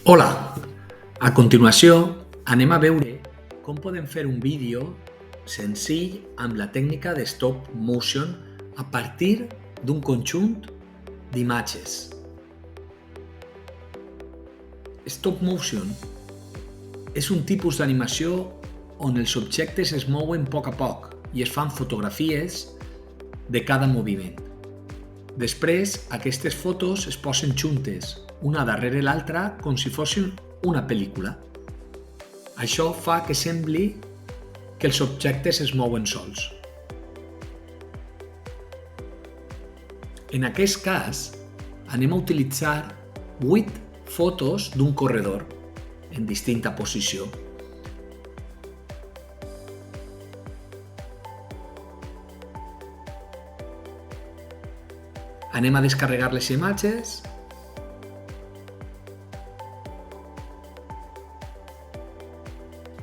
Hola! A continuació anem a veure com podem fer un vídeo senzill amb la tècnica de stop motion a partir d'un conjunt d'imatges. Stop motion és un tipus d'animació on els objectes es mouen a poc i es fan fotografies de cada moviment. Després, aquestes fotos es posen juntes, una darrere l'altra, com si fossin una pel·lícula. Això fa que sembli que els objectes es mouen sols. En aquest cas, anem a utilitzar 8 fotos d'un corredor en distinta posició. Anem a descarregar les imatges.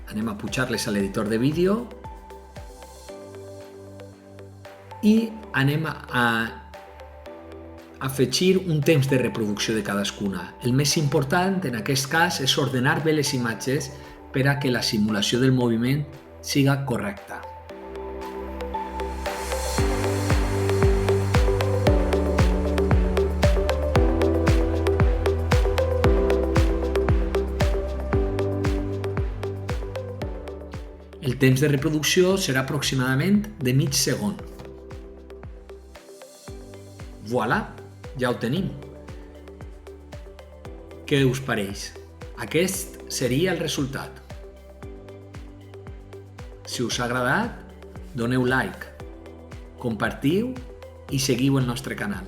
Anem a pujar-les a l'editor de vídeo i anem a afegir un temps de reproducció de cadascuna. El més important en aquest cas és ordenar bé les imatges per a que la simulació del moviment siga correcta. El temps de reproducció serà aproximadament de mig segon. Voilà, ja ho tenim. Què us pareix? Aquest seria el resultat. Si us ha agradat, doneu like, compartiu i seguiu el nostre canal.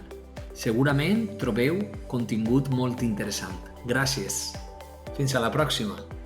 Segurament trobeu contingut molt interessant. Gràcies. Fins a la pròxima.